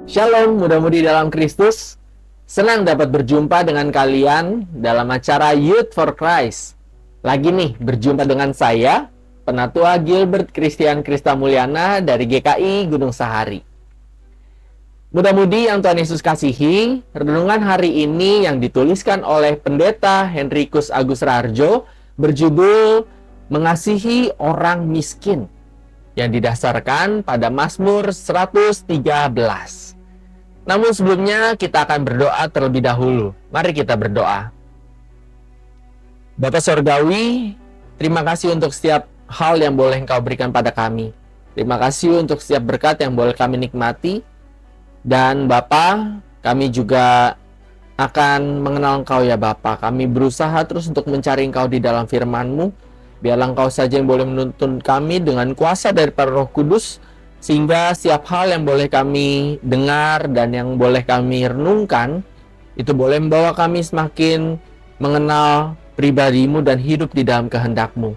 Shalom, mudah-mudi dalam Kristus. Senang dapat berjumpa dengan kalian dalam acara Youth for Christ. Lagi nih, berjumpa dengan saya, Penatua Gilbert Christian Krista Mulyana dari GKI Gunung Sahari. Mudah-mudi yang Tuhan Yesus kasihi, renungan hari ini yang dituliskan oleh Pendeta Henrikus Agus Rarjo berjudul Mengasihi Orang Miskin, yang didasarkan pada Mazmur 113. Namun sebelumnya kita akan berdoa terlebih dahulu. Mari kita berdoa. Bapa Sorgawi, terima kasih untuk setiap hal yang boleh Engkau berikan pada kami. Terima kasih untuk setiap berkat yang boleh kami nikmati. Dan Bapa, kami juga akan mengenal Engkau ya Bapa. Kami berusaha terus untuk mencari Engkau di dalam firman-Mu. Biarlah Engkau saja yang boleh menuntun kami dengan kuasa daripada Roh Kudus, sehingga setiap hal yang boleh kami dengar dan yang boleh kami renungkan, itu boleh membawa kami semakin mengenal pribadi-Mu dan hidup di dalam kehendak-Mu.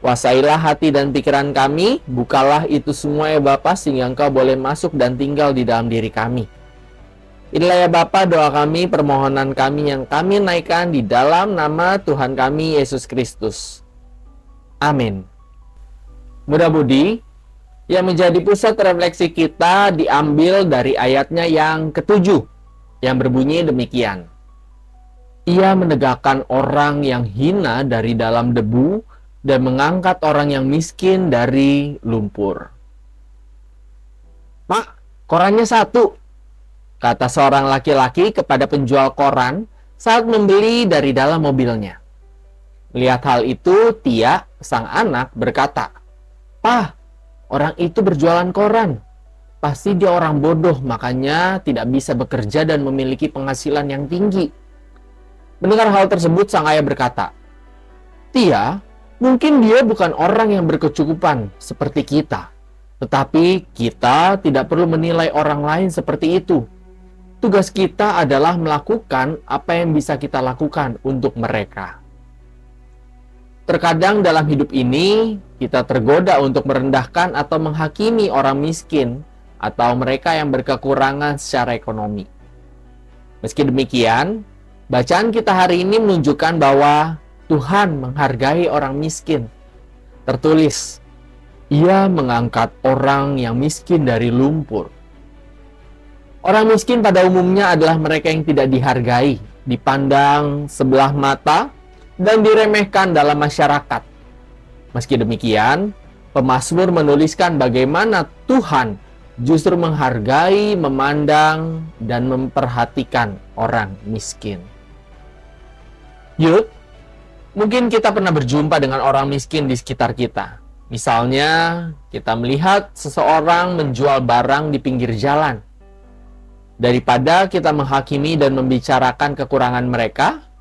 Kuasailah hati dan pikiran kami, bukalah itu semua ya Bapa, sehingga Engkau boleh masuk dan tinggal di dalam diri kami. Inilah ya Bapa doa kami, permohonan kami yang kami naikkan di dalam nama Tuhan kami Yesus Kristus. Amin. Mudah-mudi yang menjadi pusat refleksi kita diambil dari ayatnya yang ketujuh, yang berbunyi demikian. Ia menegakkan orang yang hina dari dalam debu dan mengangkat orang yang miskin dari lumpur. Pak, korannya satu, kata seorang laki-laki kepada penjual koran saat membeli dari dalam mobilnya. Melihat hal itu, Tia, sang anak, berkata, "Pak, orang itu berjualan koran. Pasti dia orang bodoh, makanya tidak bisa bekerja dan memiliki penghasilan yang tinggi." Mendengar hal tersebut, sang ayah berkata, "Tia, mungkin dia bukan orang yang berkecukupan seperti kita. Tetapi kita tidak perlu menilai orang lain seperti itu. Tugas kita adalah melakukan apa yang bisa kita lakukan untuk mereka." Terkadang dalam hidup ini, kita tergoda untuk merendahkan atau menghakimi orang miskin atau mereka yang berkekurangan secara ekonomi. Meski demikian, bacaan kita hari ini menunjukkan bahwa Tuhan menghargai orang miskin. Tertulis, Ia mengangkat orang yang miskin dari lumpur. Orang miskin pada umumnya adalah mereka yang tidak dihargai, dipandang sebelah mata, dan diremehkan dalam masyarakat. Meski demikian, pemazmur menuliskan bagaimana Tuhan justru menghargai, memandang, dan memperhatikan orang miskin. Yuk, mungkin kita pernah berjumpa dengan orang miskin di sekitar kita. Misalnya, kita melihat seseorang menjual barang di pinggir jalan. Daripada kita menghakimi dan membicarakan kekurangan mereka,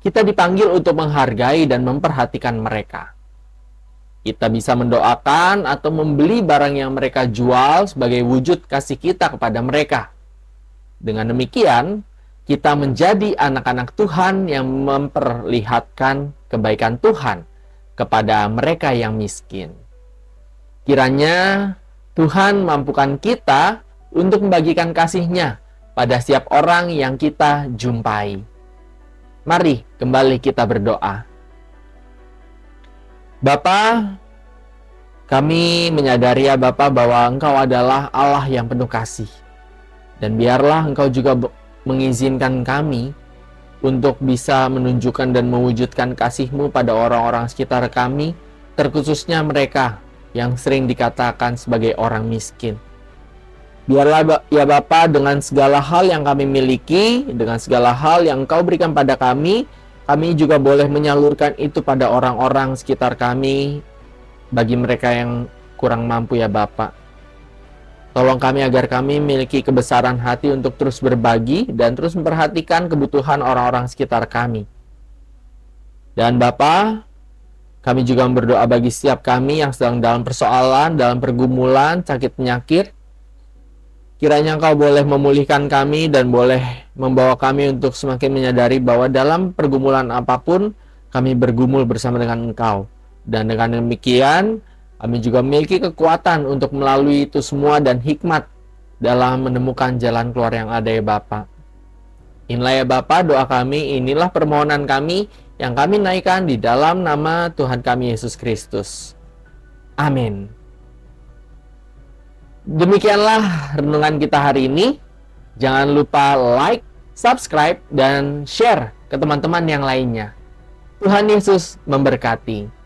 kita dipanggil untuk menghargai dan memperhatikan mereka. Kita bisa mendoakan atau membeli barang yang mereka jual sebagai wujud kasih kita kepada mereka. Dengan demikian, kita menjadi anak-anak Tuhan yang memperlihatkan kebaikan Tuhan kepada mereka yang miskin. Kiranya Tuhan mampukan kita untuk membagikan kasih-Nya pada setiap orang yang kita jumpai. Mari kembali kita berdoa. Bapa, kami menyadari ya Bapa bahwa Engkau adalah Allah yang penuh kasih. Dan biarlah Engkau juga mengizinkan kami untuk bisa menunjukkan dan mewujudkan kasih-Mu pada orang-orang sekitar kami, terkhususnya mereka yang sering dikatakan sebagai orang miskin. Biarlah ya Bapa, dengan segala hal yang kami miliki, dengan segala hal yang Engkau berikan pada kami juga boleh menyalurkan itu pada orang-orang sekitar kami, bagi mereka yang kurang mampu ya Bapa. Tolong kami agar kami memiliki kebesaran hati untuk terus berbagi dan terus memperhatikan kebutuhan orang-orang sekitar kami. Dan Bapa, kami juga berdoa bagi setiap kami yang sedang dalam persoalan, dalam pergumulan, sakit penyakit. Kiranya Engkau boleh memulihkan kami dan boleh membawa kami untuk semakin menyadari bahwa dalam pergumulan apapun, kami bergumul bersama dengan Engkau. Dan dengan demikian, kami juga memiliki kekuatan untuk melalui itu semua dan hikmat dalam menemukan jalan keluar yang ada ya Bapa. Inilah ya Bapa doa kami, inilah permohonan kami yang kami naikkan di dalam nama Tuhan kami Yesus Kristus. Amin. Demikianlah renungan kita hari ini. Jangan lupa like, subscribe, dan share ke teman-teman yang lainnya. Tuhan Yesus memberkati.